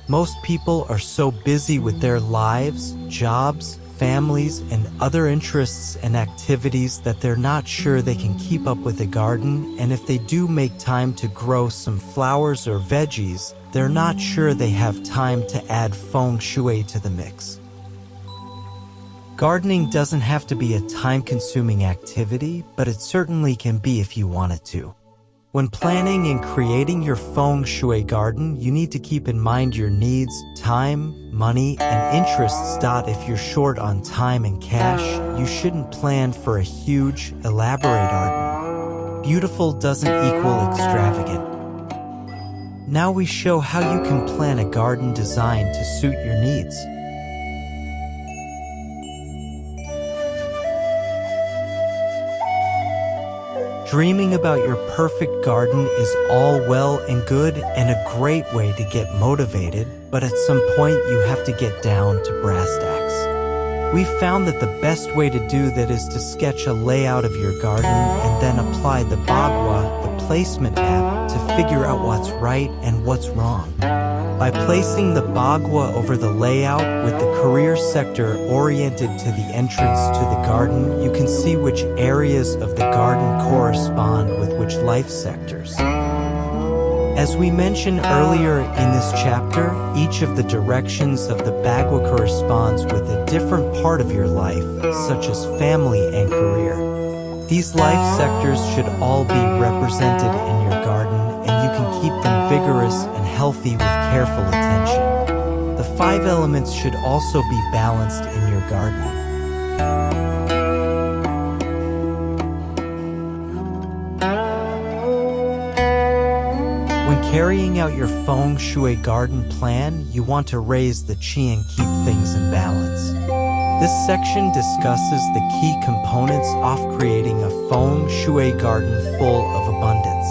Most people are so busy with their lives, jobs, families, and other interests and activities that they're not sure they can keep up with a garden, and if they do make time to grow some flowers or veggies, they're not sure they have time to add Feng Shui to the mix. Gardening doesn't have to be a time-consuming activity, but it certainly can be if you want it to. When planning and creating your Feng Shui garden, you need to keep in mind your needs, time, money, and interests. If you're short on time and cash, you shouldn't plan for a huge, elaborate garden. Beautiful doesn't equal extravagant. Now we show how you can plan a garden designed to suit your needs. Dreaming about your perfect garden is all well and good and a great way to get motivated, but at some point you have to get down to brass tacks. We found that the best way to do that is to sketch a layout of your garden and then apply the Bagua, the placement app, to figure out what's right and what's wrong. By placing the Bagua over the layout with the career sector oriented to the entrance to the garden, you can see which areas of the garden correspond with which life sectors. As we mentioned earlier in this chapter, each of the directions of the Bagua corresponds with a different part of your life, such as family and career. These life sectors should all be represented in your garden, and you can keep them vigorous and healthy with careful attention. The 5 elements should also be balanced in your garden. When carrying out your Feng Shui garden plan, you want to raise the qi and keep things in balance. This section discusses the key components of creating a Feng Shui garden full of abundance.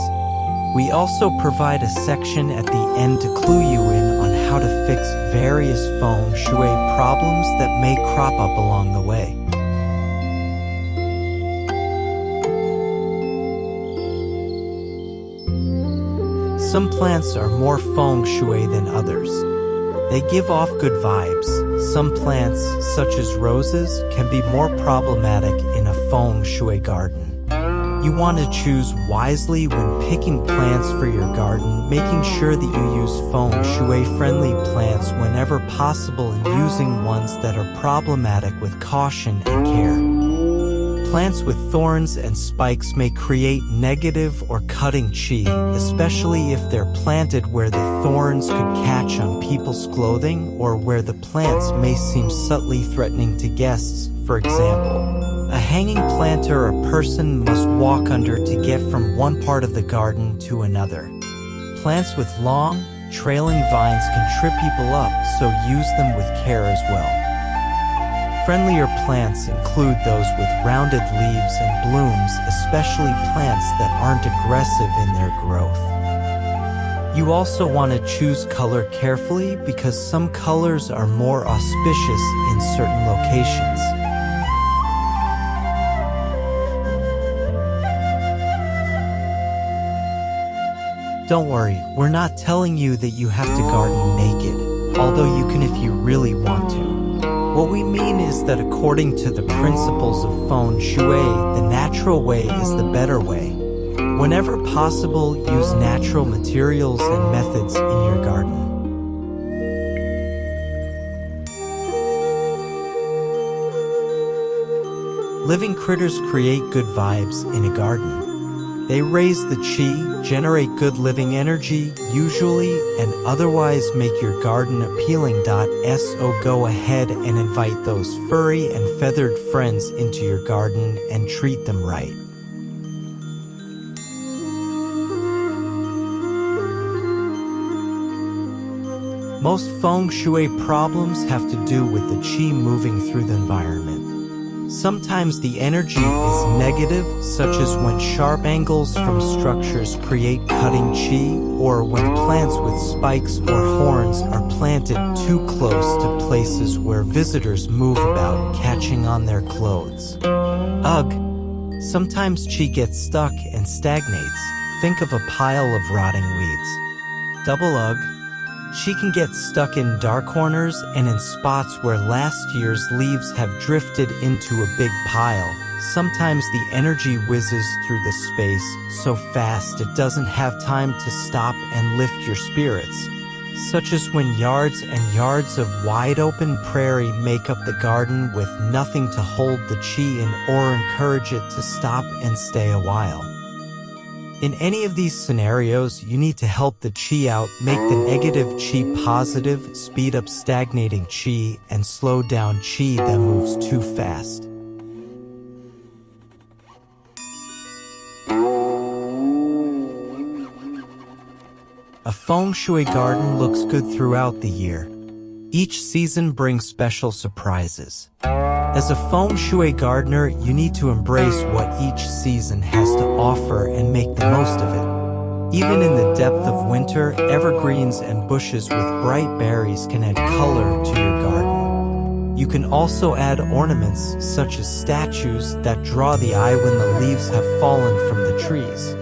We also provide a section at the end to clue you in on how to fix various Feng Shui problems that may crop up along the way. Some plants are more Feng Shui than others. They give off good vibes. Some plants, such as roses, can be more problematic in a Feng Shui garden. You want to choose wisely when picking plants for your garden, making sure that you use Feng Shui-friendly plants whenever possible and using ones that are problematic with caution and care. Plants with thorns and spikes may create negative or cutting qi, especially if they're planted where the thorns could catch on people's clothing or where the plants may seem subtly threatening to guests. For example, a hanging plant or a person must walk under to get from one part of the garden to another. Plants with long, trailing vines can trip people up, so use them with care as well. Friendlier plants include those with rounded leaves and blooms, especially plants that aren't aggressive in their growth. You also want to choose color carefully because some colors are more auspicious in certain locations. Don't worry, we're not telling you that you have to garden naked, although you can if you really want to. What we mean is that according to the principles of Feng Shui, the natural way is the better way. Whenever possible, use natural materials and methods in your garden. Living critters create good vibes in a garden. They raise the qi, generate good living energy, usually, and otherwise make your garden appealing. So go ahead and invite those furry and feathered friends into your garden and treat them right. Most Feng Shui problems have to do with the qi moving through the environment. Sometimes the energy is negative, such as when sharp angles from structures create cutting qi, or when plants with spikes or horns are planted too close to places where visitors move about, catching on their clothes. Ugh! Sometimes qi gets stuck and stagnates. think of a pile of rotting weeds. Double ugh. She can get stuck in dark corners and in spots where last year's leaves have drifted into a big pile. Sometimes the energy whizzes through the space so fast it doesn't have time to stop and lift your spirits. Such as when yards and yards of wide-open prairie make up the garden with nothing to hold the chi in or encourage it to stop and stay a while. In any of these scenarios, you need to help the chi out, make the negative chi positive, speed up stagnating chi, and slow down chi that moves too fast. A Feng Shui garden looks good throughout the year. Each season brings special surprises. As a Feng Shui gardener, you need to embrace what each season has to offer and make the most of it. Even in the depth of winter, evergreens and bushes with bright berries can add color to your garden. You can also add ornaments such as statues that draw the eye when the leaves have fallen from the trees.